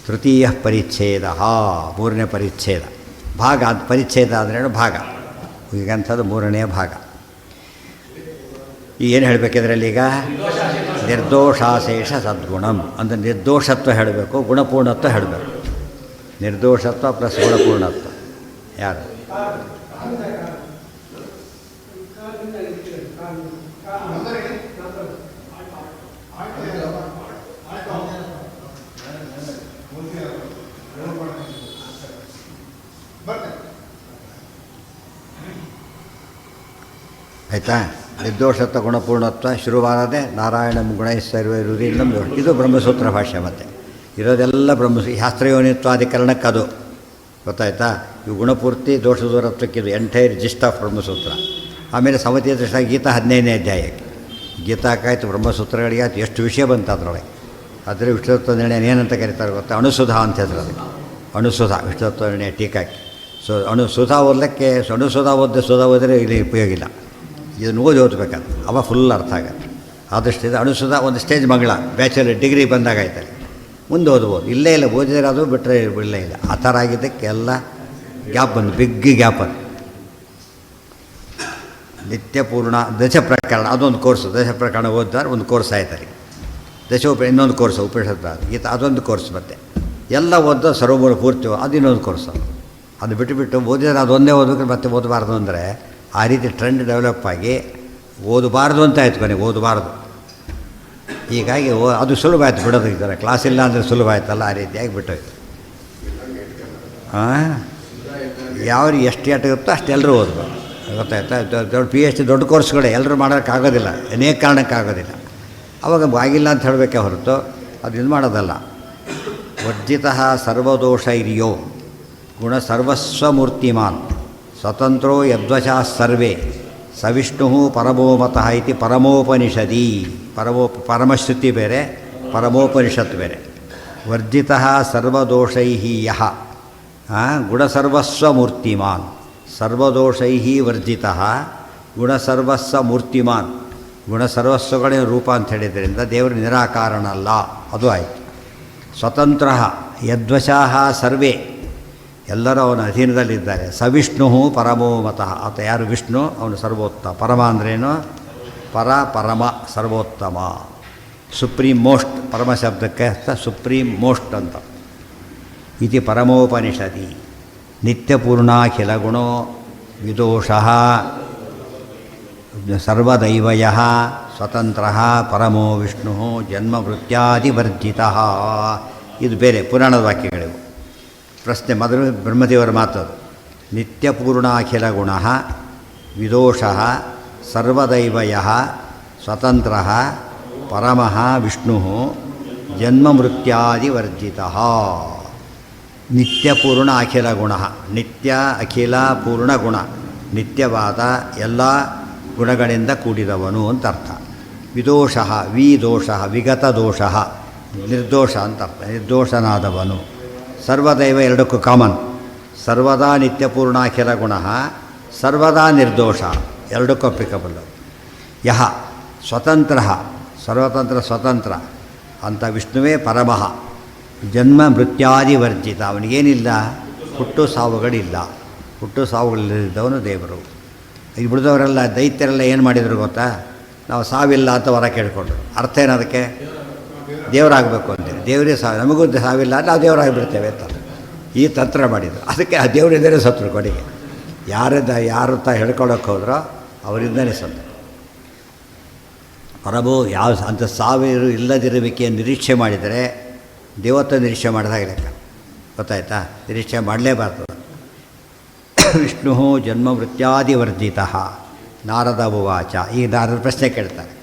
ತೃತೀಯ ಪರಿಚ್ಛೇದ ಮೂರನೇ ಪರಿಚ್ಛೇದ. ಭಾಗ ಅದು ಪರಿಚ್ಛೇದ ಅಂದ್ರೇನು ಭಾಗ, ಈಗಂಥದ್ದು ಮೂರನೆಯ ಭಾಗ. ಏನು ಹೇಳಬೇಕಿದ್ರಲ್ಲಿ ಈಗ ನಿರ್ದೋಷಾಶೇಷ ಸದ್ಗುಣಂ ಅಂದರೆ ನಿರ್ದೋಷತ್ವ ಹೇಳಬೇಕು, ಗುಣಪೂರ್ಣತ್ವ ಹೇಳಬೇಕು. ನಿರ್ದೋಷತ್ವ ಪ್ಲಸ್ ಗುಣಪೂರ್ಣತ್ವ. ಯಾರು ಆಯಿತಾ? ನಿರ್ದೋಷತ್ವ ಗುಣಪೂರ್ಣತ್ವ ಶುರುವಾರದೆ ನಾರಾಯಣ ಗುಣೈಶ್ವರ್ಯರುದಿಲ್ಲಂ. ಇದು ಬ್ರಹ್ಮಸೂತ್ರ ಭಾಷೆ. ಮತ್ತು ಇರೋದೆಲ್ಲ ಶಾಸ್ತ್ರಯೋನಿತ್ವಾಧಿಕರಣಕ್ಕೆ ಅದು ಗೊತ್ತಾಯ್ತಾ? ಇವು ಗುಣಪೂರ್ತಿ ದೋಷ ದೂರತ್ವಕ್ಕಿದು ಎಂಟೈರ್ ಜಿಸ್ಟ್ ಆಫ್ ಬ್ರಹ್ಮಸೂತ್ರ. ಆಮೇಲೆ ಸಮತಿಯ ದೃಷ್ಟ ಗೀತಾ 15ನೇ ಅಧ್ಯಾಯಕ್ಕೆ ಗೀತಾಕಾಯ್ತು ಬ್ರಹ್ಮಸೂತ್ರಗಳಿಗೆ ಆಯ್ತು ಎಷ್ಟು ವಿಷಯ ಬಂತು ಅದರೊಳಗೆ. ಆದರೆ ವಿಷ್ಣುತ್ವ ನಿರ್ಣಯ ಏನಂತ ಕರೀತಾರೆ ಗೊತ್ತಾ? ಅಣುಸುಧಾ ಅಂತ ಹೇಳಿದ್ರು ಅದಕ್ಕೆ. ಅಣುಸುಧಾ ವಿಷ್ಣುತ್ವ ನಿರ್ಣಯ ಟೀಕಾಕಿ. ಸೊ ಸುಧಾ ಓದಲಿಕ್ಕೆ ಅಣುಸುಧಾ ಸುಧಾ ಓದಿದ್ರೆ ಇಲ್ಲಿ ಉಪಯೋಗ ಇಲ್ಲ. ಇದನ್ನು ಓದಬೇಕಾದ್ರೆ ಅವ ಫುಲ್ ಅರ್ಥ ಆಗುತ್ತೆ. ಆದಷ್ಟು ಇದು ಅಣುಸುಧಾ ಒಂದು ಸ್ಟೇಜ್ ಮಗಳ ಬ್ಯಾಚುಲರ್ ಡಿಗ್ರಿ ಬಂದಾಗ ಆಯ್ತಲ್ಲ, ಮುಂದೆ ಓದ್ಬೋದು. ಇಲ್ಲೇ ಇಲ್ಲ ಓದಿದ್ರೆ ಅದು ಬಿಟ್ಟರೆ ಇಲ್ಲೇ ಇಲ್ಲ. ಆ ಥರ ಆಗಿದ್ದಕ್ಕೆ ಎಲ್ಲ ಗ್ಯಾಪ್ ಬಂದು ಬಿಗ್ ಗ್ಯಾಪ್ ಅದು. ನಿತ್ಯಪೂರ್ಣ ದಶ ಪ್ರಕರಣ ಅದೊಂದು ಕೋರ್ಸು. ದಶ ಪ್ರಕರಣ ಓದಿದ್ರೆ ಒಂದು ಕೋರ್ಸ್ ಆಯ್ತಲ್ಲಿ. ಇನ್ನೊಂದು ಕೋರ್ಸ್ ಉಪನಿಷತ್ ಗೀತ ಅದೊಂದು ಕೋರ್ಸ್. ಮತ್ತು ಎಲ್ಲ ಓದೋ ಸರ್ವಮೂಲ ಪೂರ್ತಿ ಅದು ಇನ್ನೊಂದು ಕೋರ್ಸ್. ಅದು ಬಿಟ್ಟು ಓದಿದ್ರೆ ಅದೊಂದೇ ಓದಬೇಕು ಮತ್ತೆ ಓದಬಾರ್ದು ಅಂದರೆ ಆ ರೀತಿ ಟ್ರೆಂಡ್ ಡೆವಲಪ್ ಆಗಿ ಓದಬಾರ್ದು ಅಂತ ಆಯ್ತು ಕೊನೆಗೆ. ಓದಬಾರ್ದು. ಹೀಗಾಗಿ ಅದು ಸುಲಭ ಆಯ್ತು ಬಿಡೋದು. ಇದ್ದಾರೆ ಕ್ಲಾಸ್ ಇಲ್ಲ ಅಂದರೆ ಸುಲಭ ಆಯ್ತಲ್ಲ, ಆ ರೀತಿಯಾಗಿ ಬಿಟ್ಟೋಯ್ತು. ಯಾವ್ರಿಗೆ ಎಷ್ಟು ಇರುತ್ತೋ ಅಷ್ಟೆಲ್ಲರೂ ಓದ್ಬೋದು. ಗೊತ್ತಾಯ್ತಾ? ದೊಡ್ಡ PhD ದೊಡ್ಡ ಕೋರ್ಸ್ಗಳೇ ಎಲ್ಲರೂ ಮಾಡೋಕ್ಕಾಗೋದಿಲ್ಲ, ಅನೇಕ ಕಾರಣಕ್ಕಾಗೋದಿಲ್ಲ. ಅವಾಗ ಆಗಿಲ್ಲ ಅಂತ ಹೇಳಬೇಕೆ ಹೊರತು ಅದು ಇದು ಮಾಡೋದಲ್ಲ. ವರ್ಜಿತ ಸರ್ವದೋಷ ಇರಿಯೋ ಗುಣ ಸರ್ವಸ್ವಮೂರ್ತಿಮಾನ್ ಸ್ವತಂತ್ರೋ ಯದ್ವಶಾ ಸರ್ವೇ ಸವಿಷ್ಣು ಪರಮೋಮತಃ ಇತಿ ಪರಮೋಪನಿಷದಿ. ಪರಮಶ್ರುತಿ ಬೇರೆ, ಪರಮೋಪನಿಷತ್ ಬೇರೆ. ವರ್ಜಿತ ಸರ್ವದೋಷೈ ಯಃ ಗುಣಸರ್ವಸ್ವಮೂರ್ತಿಮಾನ್ ಸರ್ವದೋಷೈ ವರ್ಜಿತ ಗುಣಸರ್ವಸ್ವಮೂರ್ತಿಮಾನ್. ಗುಣಸರ್ವಸ್ವಗಳೇ ರೂಪ ಅಂತ ಹೇಳಿದ್ರಿಂದ ದೇವರು ನಿರಾಕಾರನಲ್ಲ, ಅದು ಆಯಿತು. ಸ್ವತಂತ್ರ ಯದ್ವಶಾಹ ಸರ್ವೇ ಎಲ್ಲರೂ ಅವನ ಅಧೀನದಲ್ಲಿದ್ದಾರೆ. ಸವಿಷ್ಣು ಪರಮೋಮತಃ. ಆತ ಯಾರು? ವಿಷ್ಣು. ಅವನು ಸರ್ವೋತ್ತಮ. ಪರಮ ಅಂದ್ರೇನು? ಪರಮ ಸರ್ವೋತ್ತಮ, ಸುಪ್ರೀಂ ಮೋಸ್ಟ್. ಪರಮ ಶಬ್ದಕ್ಕೆ ಸುಪ್ರೀಂ ಮೋಸ್ಟ್ ಅಂತ. ಇತಿ ಪರಮೋಪನಿಷದಿ. ನಿತ್ಯಪೂರ್ಣಾಖಿಲ ಗುಣೋ ವಿದೋಷಃ ಸರ್ವದೈವಯಃ ಸ್ವತಂತ್ರ ಪರಮೋ ವಿಷ್ಣು ಜನ್ಮವೃತ್ಯಾದಿವರ್ಜಿತಃ. ಇದು ಬೇರೆ ಪುರಾಣದ ವಾಕ್ಯಗಳಿವು. ಪ್ರಶ್ನೆ ಮೊದಲು ಬ್ರಹ್ಮದೇವರ ಮಾತದು. ನಿತ್ಯಪೂರ್ಣಾಖಿಲ ಗುಣ ವಿದೋಷಃ ಸರ್ವದೈವಯಃ ಸ್ವತಂತ್ರ ಪರಮಃ ವಿಷ್ಣು ಜನ್ಮಮೃತ್ಯಾದಿವರ್ಜಿತಃ. ನಿತ್ಯಪೂರ್ಣ ಅಖಿಲ ಗುಣ. ನಿತ್ಯ ಅಖಿಲ ಪೂರ್ಣ ಗುಣ, ನಿತ್ಯವಾದ ಎಲ್ಲ ಗುಣಗಳಿಂದ ಕೂಡಿದವನು ಅಂತ ಅರ್ಥ. ವಿದೋಷ ವಿದೋಷ ವಿಗತ ದೋಷ ನಿರ್ದೋಷ ಅಂತ ಅರ್ಥ. ನಿರ್ದೋಷನಾದವನು. ಸರ್ವದೈವ ಎರಡಕ್ಕೂ ಕಾಮನ್. ಸರ್ವದಾ ನಿತ್ಯಪೂರ್ಣಾಖಿಲ ಗುಣ, ಸರ್ವದಾ ನಿರ್ದೋಷ ಎರಡಕ್ಕೂ ಅಪ್ಲಿಕಬಲ್. ಯಹ ಸ್ವತಂತ್ರ ಸರ್ವತಂತ್ರ ಸ್ವತಂತ್ರ ಅಂತ ವಿಷ್ಣುವೇ ಪರಮಃ ಜನ್ಮ ಮೃತ್ಯಾದಿವರ್ಜಿತ. ಅವನಿಗೇನಿಲ್ಲ, ಹುಟ್ಟು ಸಾವುಗಳಿಲ್ಲ. ಹುಟ್ಟು ಸಾವುಗಳಿದ್ದವನು ದೇವರು. ಈಗ ಬಿಡಿದವರೆಲ್ಲ ದೈತ್ಯರೆಲ್ಲ ಏನು ಮಾಡಿದರು ಗೊತ್ತಾ? ನಾವು ಸಾವಿಲ್ಲ ಅಂತ ವರ ಕೇಳಿಕೊಂಡ್ರು. ಅರ್ಥ ಏನದಕ್ಕೆ? ದೇವರಾಗಬೇಕು ಅಂತೇಳಿ. ದೇವರೇ ನಮಗೂ ಸಾವಿಲ್ಲ ಅಂದರೆ ನಾವು ದೇವರಾಗಿಬಿಡ್ತೇವೆ ಅಂತ ಈ ತಂತ್ರ ಮಾಡಿದರು. ಅದಕ್ಕೆ ಆ ದೇವರಿಂದಲೇ ಸತ್ರು ಕೊನೆಗೆ. ಯಾರು ಹೇಳ್ಕೊಳಕ್ಕೆ ಹೋದ್ರೋ ಅವರಿಂದಲೇ ಸತ್ರು. ಪರಭು ಯಾವ ಅಂಥ ಸಾವಿರು ಇಲ್ಲದಿರುವಿಕೆ ನಿರೀಕ್ಷೆ ಮಾಡಿದರೆ ದೇವತ್ವ ನಿರೀಕ್ಷೆ ಮಾಡಿದಾಗ ಲೆಕ್ಕ. ಗೊತ್ತಾಯ್ತಾ? ನಿರೀಕ್ಷೆ ಮಾಡಲೇಬಾರ್ದು. ವಿಷ್ಣು ಜನ್ಮ ಮೃತ್ಯಾದಿವರ್ಜಿತ ನಾರದ ಉವಾಚ. ಈಗ ನಾರದ ಪ್ರಶ್ನೆ ಕೇಳ್ತಾರೆ,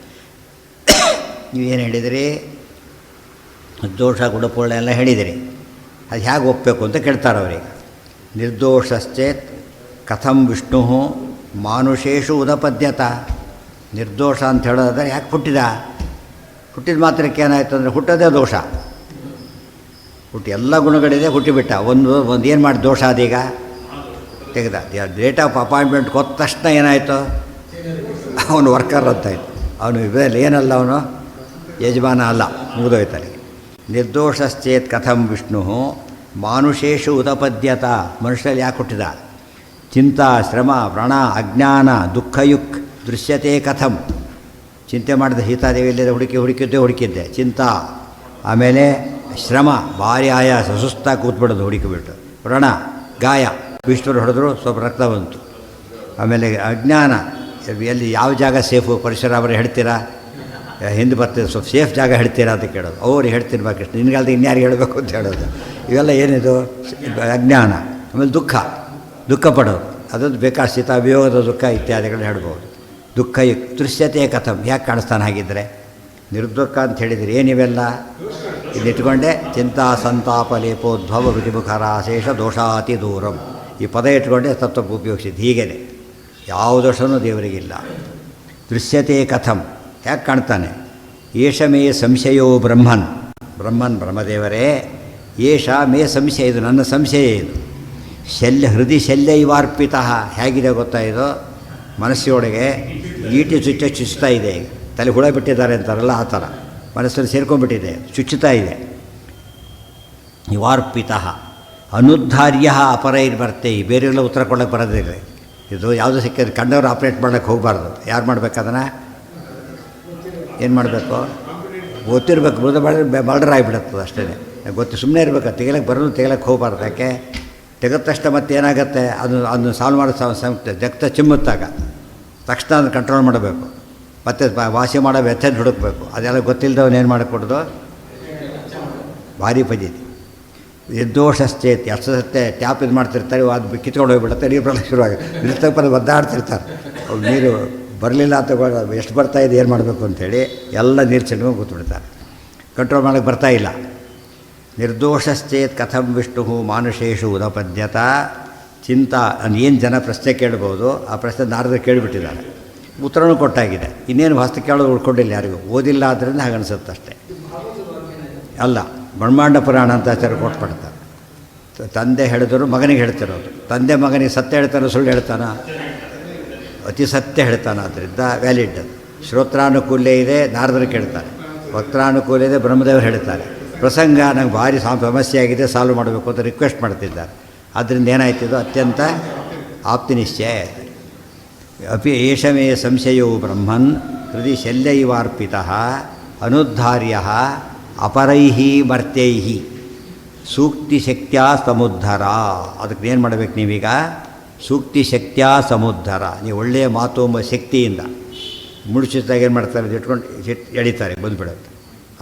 ನೀವೇನು ಹೇಳಿದಿರಿ? ನಿರ್ದೋಷ ಗುಣಪೂರ್ಣ ಎಲ್ಲ ಹೇಳಿದಿರಿ, ಅದು ಹೇಗೆ ಒಪ್ಪಬೇಕು ಅಂತ ಕೇಳ್ತಾರೆ ಅವರಿಗೆ. ನಿರ್ದೋಷಶ್ಚೇತ್ ಕಥಂ ವಿಷ್ಣು ಮಾನುಷೇಷು ಉದಪದ್ಯತ. ನಿರ್ದೋಷ ಅಂತ ಹೇಳೋದಾದ್ರೆ ಯಾಕೆ ಹುಟ್ಟಿದ ಮಾತ್ರಕ್ಕೆ ಏನಾಯಿತು ಅಂದರೆ ಹುಟ್ಟೋದೇ ದೋಷ. ಎಲ್ಲ ಗುಣಗಳಿದೆ, ಹುಟ್ಟಿಬಿಟ್ಟ. ಒಂದು ಏನು ಮಾಡಿ ದೋಷ ಅದೀಗ ತೆಗೆದ. ಡೇಟ್ ಆಫ್ ಅಪಾಯಿಂಟ್ಮೆಂಟ್ ಕೊಟ್ಟ ತಕ್ಷಣ ಏನಾಯಿತು? ಅವನು ವರ್ಕರ್ ಅಂತಾಯಿತು. ಅವನು ಇದರಲ್ಲಿ ಏನಲ್ಲ, ಅವನು ಯಜಮಾನ ಅಲ್ಲ, ಮುಗಿದೋಯ್ತಾನೆ. ನಿರ್ದೋಷಶ್ಚೇತ್ ಕಥಂ ವಿಷ್ಣು ಮಾನುಷೇಷು ಉದಪದ್ಯತ. ಮನುಷ್ಯರಲ್ಲಿ ಯಾಕೆ ಹುಟ್ಟಿದ? ಚಿಂತಾ ಶ್ರಮ ವ್ರಣ ಅಜ್ಞಾನ ದುಃಖಯುಕ್ ದೃಶ್ಯತೆ ಕಥಂ. ಚಿಂತೆ ಮಾಡಿದ ಸೀತಾದೇವಿಯಲ್ಲಿದೆ ಹುಡುಕಿದ್ದೆ ಚಿಂತಾ. ಆಮೇಲೆ ಶ್ರಮ, ಭಾರಿ ಆಯಾಸ, ಸುಸ್ತಾಗಿ ಕೂತ್ಬಿಡೋದು ಹುಡುಕಿಬಿಟ್ಟು. ವ್ರಣ, ಗಾಯ, ವಿಷ್ಣುರು ಹೊಡೆದ್ರು ಸ್ವಲ್ಪ ರಕ್ತ ಬಂತು. ಆಮೇಲೆ ಅಜ್ಞಾನ, ಎಲ್ಲಿ ಯಾವ ಜಾಗ ಸೇಫು ಪರಿಸರ ಅವರು ಹೇಳ್ತೀರಾ? ಹಿಂದೆ ಬರ್ತಿದ್ರು, ಸ್ವಲ್ಪ ಸೇಫ್ ಜಾಗ ಹೇಳ್ತೀರಾ ಅಂತ ಕೇಳೋದು. ಅವ್ರಿಗೆ ಹೇಳ್ತೀನಿ ಬಾ ಕೃಷ್ಣ, ನಿನಗಲ್ದ ಇನ್ಯಾರಿಗೆ ಹೇಳಬೇಕು ಅಂತ ಹೇಳೋದು. ಇವೆಲ್ಲ ಏನಿದು? ಅಜ್ಞಾನ. ಆಮೇಲೆ ದುಃಖ ಪಡೋದು, ಅದೊಂದು ಬೇಕಾದ ಸೀತಾ ವಿಯೋಗದ ದುಃಖ ಇತ್ಯಾದಿಗಳನ್ನ ಹೇಳ್ಬೋದು. ದುಃಖ ದೃಶ್ಯತೆ ಕಥಂ, ಯಾಕೆ ಕಾಣಿಸ್ತಾನೆ ಹಾಗಿದ್ದರೆ? ನಿರ್ದುಃಖ ಅಂತ ಹೇಳಿದರೆ ಏನಿವೆಲ್ಲ ಇಲ್ಲಿಟ್ಕೊಂಡೆ. ಚಿಂತಾ ಸಂತಾಪ ಲೇಪೋದ್ಭವ ವಿಧಿಮುಖರ ಶೇಷ ದೋಷಾತಿ ದೂರಂ. ಈ ಪದ ಇಟ್ಕೊಂಡೆ ತತ್ವ ಉಪಯೋಗಿಸಿದ್ದು. ಹೀಗೇನೆ ಯಾವ ದೋಷವೂ ದೇವರಿಗಿಲ್ಲ. ದೃಶ್ಯತೆ ಕಥಂ, ಯಾಕೆ ಕಾಣ್ತಾನೆ? ಏಷ ಮೇ ಸಂಶಯೋ ಬ್ರಹ್ಮನ್ ಬ್ರಹ್ಮದೇವರೇ. ಏಷ ಮೇ ಸಂಶಯ, ಇದು ನನ್ನ ಸಂಶಯ. ಇದು ಹೃದಯ ಶಲ್ಯ ಇವಾರ್ಪಿತ. ಹೇಗಿದೆ ಗೊತ್ತಾ? ಇದು ಮನಸ್ಸಿನೊಳಗೆ ಈಟಿ ಚುಚ್ಚುತ್ತಾ ಇದೆ. ಈಗ ತಲೆ ಹುಳ ಬಿಟ್ಟಿದ್ದಾರೆ ಅಂತಾರಲ್ಲ, ಆ ಥರ ಮನಸ್ಸಲ್ಲಿ ಸೇರ್ಕೊಂಡ್ಬಿಟ್ಟಿದೆ, ಚುಚ್ಚುತ್ತಾ ಇದೆ. ಇವಾರ್ಪಿತ ಅನುದ್ಧಾರ್ಯ ಅಪರೈರ್ಬರ್ತೆ. ಬೇರೆಲ್ಲ ಉತ್ತರ ಕೊಡೋಕ್ಕೆ ಬರೋದಿಲ್ಲ. ಇದು ಯಾವುದು ಸಿಕ್ಕಿದ್ರೆ ಕಂಡವರು ಆಪ್ರೇಟ್ ಮಾಡೋಕ್ಕೆ ಹೋಗಬಾರ್ದು. ಯಾರು ಮಾಡ್ಬೇಕು ಅದನ್ನು? ಏನು ಮಾಡಬೇಕು? ಗೊತ್ತಿರಬೇಕು. ಮೃದು ಬಾರ್ಡರ್ ಆಗಿಬಿಡುತ್ತದೆ ಅಷ್ಟೇ. ಸುಮ್ಮನೆ ಇರಬೇಕು. ತೆಗಿಲಕ್ಕೆ ಹೋಗಬಾರ್ದು. ಯಾಕೆ? ತೆಗೆದ ತಕ್ಷಣ ಮತ್ತೆ ಏನಾಗುತ್ತೆ? ಅದನ್ನು ಸಾಲ್ವ್ ಮಾಡೋ ಜಗ್ತ ಚಿಮ್ಮುತ್ತಾಗ ತಕ್ಷಣ ಅದನ್ನು ಕಂಟ್ರೋಲ್ ಮಾಡಬೇಕು. ಮತ್ತು ವಾಸಿ ಮಾಡೋ ವೆಚ್ಚದ ಹುಡುಕಬೇಕು. ಅದೆಲ್ಲ ಗೊತ್ತಿಲ್ಲದವನು ಏನು ಮಾಡಿಕೊಡೋದು? ಭಾರಿ ಪದ್ಧತಿ. ನಿರ್ದೋಷಶ್ಚೇತ್. ಎಷ್ಟು ಸತ್ತೆ ಟ್ಯಾಪ್ ಇದು ಮಾಡ್ತಿರ್ತಾರೆ, ಅದು ಕಿತ್ಕೊಂಡು ಹೋಗಿಬಿಡುತ್ತೆ, ನೀರು ಬರಲಿಕ್ಕೆ ಶುರುವಾಗಿ ನಿಲ್ತಪ್ಪ ಒದ್ದಾಡ್ತಿರ್ತಾರೆ. ಅವ್ರು ನೀರು ಬರಲಿಲ್ಲ ಅಂತ ಎಷ್ಟು ಬರ್ತಾಯಿದೆ, ಏನು ಮಾಡಬೇಕು ಅಂಥೇಳಿ ಎಲ್ಲ ನೀರು ಚೆಲ್ಕೊಂಡು ಕೂತ್ಬಿಡ್ತಾರೆ. ಕಂಟ್ರೋಲ್ ಮಾಡೋಕ್ಕೆ ಬರ್ತಾಯಿಲ್ಲ. ನಿರ್ದೋಷಶ್ಚೇತ್ ಕಥಂ ವಿಷ್ಣು ಮಾನುಷೇಷು ಉದಪದ್ಯತ. ಚಿಂತಾ. ಏನು ಜನ ಪ್ರಶ್ನೆ ಕೇಳ್ಬೋದು, ಆ ಪ್ರಶ್ನೆ ನಾರದರು ಕೇಳಿಬಿಟ್ಟಿದ್ದಾರೆ, ಉತ್ತರನೂ ಕೊಟ್ಟಾಗಿದೆ. ಇನ್ನೇನು ಹೊಸ್ತು ಕೇಳೋದು ಉಳ್ಕೊಂಡಿಲ್ಲ ಯಾರಿಗೂ. ಓದಿಲ್ಲ ಆದ್ದರಿಂದ ಹಾಗನ್ಸುತ್ತೆ ಅಷ್ಟೇ. ಅಲ್ಲ, ಬ್ರಹ್ಮಾಂಡ ಪುರಾಣ ಅಂತ ಆಚಾರ ಕೊಟ್ಬಿಡ್ತಾರೆ. ತಂದೆ ಹೇಳಿದ್ರು ಮಗನಿಗೆ ಹೇಳ್ತಿರೋದು. ತಂದೆ ಮಗನಿಗೆ ಸತ್ಯ ಹೇಳ್ತಾನೆ, ಸುಳ್ಳು ಹೇಳ್ತಾನ? ಅತಿ ಸತ್ಯ ಹೇಳ್ತಾನೆ. ಆದ್ದರಿಂದ ವ್ಯಾಲಿಡ್. ಶ್ರೋತ್ರಾನುಕೂಲ್ಯ ಇದೆ, ನಾರದರು ಕೇಳ್ತಾರೆ. ವಕ್ತಾನುಕೂಲ ಇದೆ, ಬ್ರಹ್ಮದೇವರು ಹೇಳ್ತಾರೆ. ಪ್ರಸಂಗ ನಂಗೆ ಭಾರಿ ಸಮಸ್ಯೆ ಆಗಿದೆ, ಸಾಲ್ವ್ ಮಾಡಬೇಕು ಅಂತ ರಿಕ್ವೆಸ್ಟ್ ಮಾಡ್ತಿದ್ದಾರೆ. ಆದ್ದರಿಂದ ಏನಾಯ್ತಿದ್ದು? ಅತ್ಯಂತ ಆಪ್ತಿ ನಿಶ್ಚಯ ಆಯಿತು. ಅಪಿ ಏಷಮೇ ಸಂಶಯೋ ಬ್ರಹ್ಮನ್ ಹೃದಯ ಶಲ್ಯ ಇವಾರ್ಪಿತ ಅನುದ್ಧಾರ್ಯ ಅಪರೈಃ ಮರ್ತ್ಯೈಃ ಸೂಕ್ತಿ ಶಕ್ತ್ಯಾ ಸಮುದ್ಧರ. ಅದಕ್ಕೆ ಏನು ಮಾಡಬೇಕು ನೀವೀಗ? ಸೂಕ್ತಿ ಶಕ್ತ್ಯಾ ಸಮುದ್ಧರ. ನೀವು ಒಳ್ಳೆಯ ಮಾತು ಎಂಬ ಶಕ್ತಿಯಿಂದ ಮುಡಿಸಿದಾಗ ಏನು ಮಾಡ್ತಾರೆ? ಇಟ್ಕೊಂಡು ಎಳಿತಾರೆ, ಬಂದುಬಿಡುತ್ತೆ.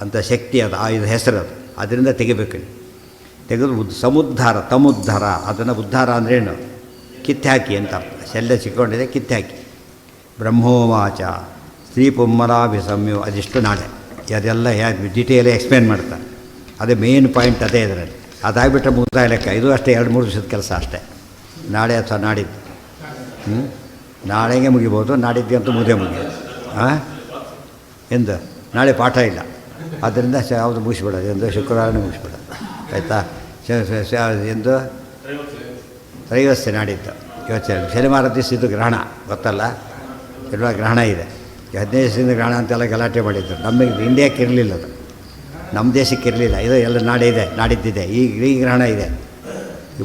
ಅಂಥ ಶಕ್ತಿ ಅದು, ಇದು ಹೆಸರು ಅದು. ಅದರಿಂದ ತೆಗಿಬೇಕು. ತೆಗೆದು ಸಮುದ್ಧಾರ, ತಮುದ್ಧಾರ. ಅದನ್ನು ಉದ್ಧಾರ ಅಂದ್ರೇನು? ಕಿತ್ತಾಕಿ ಅಂತ ಅರ್ಥ. ಶಲ್ಯ ಸಿಕ್ಕೊಂಡಿದೆ, ಕಿತ್ತಾಕಿ. ಬ್ರಹ್ಮೋವಾಚ ಸ್ತ್ರೀ ಪುಮ್ಮರಾಭಿಸಮ್ಯೋ. ಅದಿಷ್ಟು ನಾಳೆ ಅದೆಲ್ಲ ಡಿಟೇಲಾಗಿ ಎಕ್ಸ್ಪ್ಲೇನ್ ಮಾಡ್ತಾರೆ. ಅದೇ ಮೇನ್ ಪಾಯಿಂಟ್ ಅದೇ ಇದರಲ್ಲಿ. ಅದಾಗಿಬಿಟ್ರೆ ಮುಗ್ದಾಯ ಲೆಕ್ಕ. ಇದು ಅಷ್ಟೇ 2-3 ದಿವಸದ ಕೆಲಸ ಅಷ್ಟೇ. ನಾಳೆ ಅಥವಾ ನಾಡಿದ್ದು ನಾಳೆಗೆ ಮುಗಿಬೋದು, ನಾಡಿದ್ದು ಅಂತೂ ಮುಗಿಯೋದು. ಎಂದು ನಾಳೆ ಪಾಠ ಇಲ್ಲ, ಆದ್ದರಿಂದ ಯಾವುದು ಮುಗಿಸ್ಬಿಡೋದು. ಎಂದು ಶುಕ್ರವಾರನೇ ಮುಗಿಸ್ಬಿಡೋದು. ಆಯಿತಾ? ಎಂದು ತ್ರೈವಸ್ಯ ನಾಡಿದ್ದು. ಇವತ್ತು ಶನಿವಾರ ದಿವಸ ಇದು ಗ್ರಹಣ ಗೊತ್ತಲ್ಲ? ಶನಿವಾರ ಗ್ರಹಣ ಇದೆ. 15 ದಿವಸದಿಂದ ಗ್ರಹಣ ಅಂತೆಲ್ಲ ಗಲಾಟೆ ಮಾಡಿದ್ರು. ನಮಗೆ ಇಂಡಿಯಾಕ್ಕೆ ಇರಲಿಲ್ಲ ಅದು, ನಮ್ಮ ದೇಶಕ್ಕೆ ಇರಲಿಲ್ಲ. ಇದು ಎಲ್ಲ ನಾಳೆ ಇದೆ, ನಾಡಿದ್ದಿದೆ. ಈ ಗ್ರಹಣ ಇದೆ.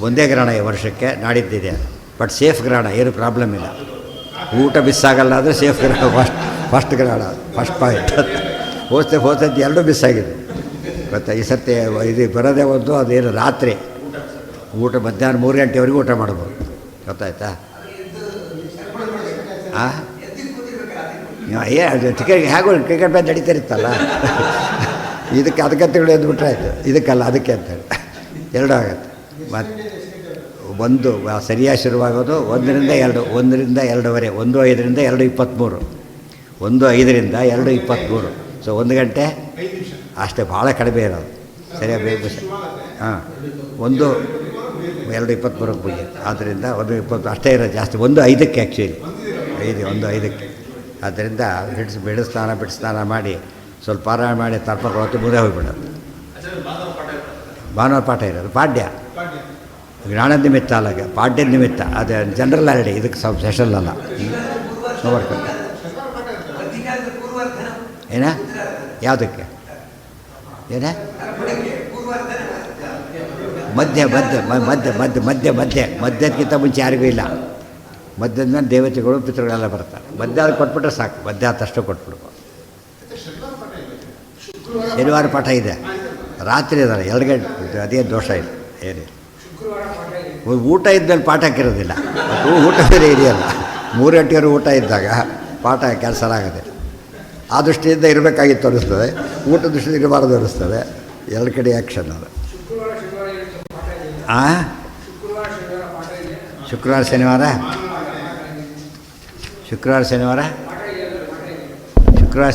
ಒಂದೇ ಗ್ರಹಣ ಈ ವರ್ಷಕ್ಕೆ, ನಾಡಿದ್ದಿದೆ. ಬಟ್ ಸೇಫ್ ಗ್ರಹಣ, ಏನು ಪ್ರಾಬ್ಲಮ್ ಇಲ್ಲ. ಊಟ ಮಿಸ್ ಆಗಲ್ಲ ಅಂದರೆ ಸೇಫ್ ಗ್ರಹಣ. ಫಸ್ಟ್ ಗ್ರಹಣ, ಫಸ್ಟ್ ಪಾಯಿಂಟ್. ಹೋಗ್ತದ್ದು ಎರಡೂ ಮಿಸ್ ಆಗಿದೆ ಗೊತ್ತಾ? ಈ ಸರ್ತಿ ಇದು ಬರೋದೇ ಒಂದು, ಅದೇನು ರಾತ್ರಿ ಊಟ ಮಧ್ಯಾಹ್ನ 3 ಗಂಟೆವರೆಗೂ ಊಟ ಮಾಡ್ಬೋದು. ಗೊತ್ತಾಯ್ತಾ? ಟಿಕೆಟ್ ಹೇಗೂ ಕ್ರಿಕೆಟ್ ಮ್ಯಾಚ್ ನಡೀತಿರುತ್ತಲ್ಲ, ಇದಕ್ಕೆ ಅದಕ್ಕಂತೇಳಿ ಅಂದ್ಬಿಟ್ರೆ ಆಯಿತು. ಇದಕ್ಕಲ್ಲ ಅದಕ್ಕೆ ಅಂತೇಳಿ ಎರಡೂ ಆಗುತ್ತೆ. ಮತ್ತು ಒಂದು ಸರಿಯಾಗಿ ಶುರುವಾಗೋದು 1ರಿಂದ 2, 1ರಿಂದ 2:15, 1:05ರಿಂದ 2:23, 1:05ರಿಂದ 2:23. ಸೊ 1 ಗಂಟೆ ಅಷ್ಟೇ, ಭಾಳ ಕಡಿಮೆ ಇರೋದು. ಸರಿಯಾಗಿ ಬೇಕು. ಹಾಂ, 2:23 ಪೂಜೆ. ಆದ್ದರಿಂದ 1:20 ಅಷ್ಟೇ ಇರೋದು, ಜಾಸ್ತಿ. 1:05ಕ್ಕೆ ಆ್ಯಕ್ಚುಲಿ 1:05ಕ್ಕೆ. ಆದ್ದರಿಂದ ಬಿಡು ಸ್ನಾನ ಮಾಡಿ ಸ್ವಲ್ಪ ಪಾರಾಯಣ ಮಾಡಿ ತರ್ಪ ಕೊಡೋದು ಮುಂದೆ ಹೋಗಿಬಿಡೋದು. ಭಾನುವಾರ ಪಾಠ ಇರೋದು. ಪಾಡ್ಯ ಜ್ಞಾನದ ನಿಮಿತ್ತ ಅಲ್ಲಾಗ, ಪಾಡ್ಯದ ನಿಮಿತ್ತ. ಅದು ಜನರಲ್ ಹಾಲಿಡೇ, ಇದಕ್ಕೆ ಸ್ವಲ್ಪ ಸ್ಪೆಷಲ್ ಅಲ್ಲ. ನೋಡ್ಕೊಂಡು ಏನ ಯಾವುದಕ್ಕೆ ಏನ ಮಧ್ಯ ಮಧ್ಯ ಮಧ್ಯ ಮಧ್ಯ ಮಧ್ಯ ಮಧ್ಯ ಮಧ್ಯದಕ್ಕಿಂತ ಮುಂಚೆ ಯಾರಿಗೂ ಇಲ್ಲ. ಮಧ್ಯದ ಮೇಲೆ ದೇವತೆಗಳು ಪಿತೃಗಳೆಲ್ಲ ಬರ್ತಾರೆ. ಮಧ್ಯಾಹ್ನ ಕೊಟ್ಬಿಟ್ರೆ ಸಾಕು, ಮಧ್ಯಾಹ್ನ ಅಷ್ಟು ಕೊಟ್ಬಿಡ್ಬೋದು. ಶನಿವಾರ ಪಾಠ ಇದೆ, ರಾತ್ರಿ ಇದ್ದಾರೆ 2 ಗಂಟೆ, ಅದೇನು ದೋಷ ಇಲ್ಲ, ಏನಿಲ್ಲ. ಊಟ ಇದ್ದಲ್ಲಿ ಪಾಠ ಹಾಕಿರೋದಿಲ್ಲ, ಊಟ ಬೇರೆ ಇದೆಯಲ್ಲ. 3 ಗಂಟೆಯವರು ಊಟ ಇದ್ದಾಗ ಪಾಠ ಕ್ಯಾನ್ಸಲ್ ಆಗೋದಿಲ್ಲ. ಆ ದೃಷ್ಟಿಯಿಂದ ಇರಬೇಕಾಗಿತ್ತು ಅನ್ನಿಸ್ತದೆ, ಊಟ ದೃಷ್ಟಿಯಿಂದ ಇರಬಾರ್ದು ಅನ್ನಿಸ್ತದೆ. 2 ಕಡೆ ಆ್ಯಕ್ಷನ್ ಅದು. ಶುಕ್ರವಾರ ಶನಿವಾರ ಶುಕ್ರವಾರ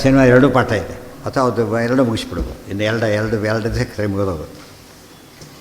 ಶನಿವಾರ 2 ಪಾಠ ಇದೆ, ಅಥವಾ ಅದು 2 ಮುಗಿಸ್ಬಿಡ್ಬೋದು. ಇನ್ನು ಎರಡು ದಿವಸ ಕೈ ಮುಗಿದೋಗುತ್ತೆ.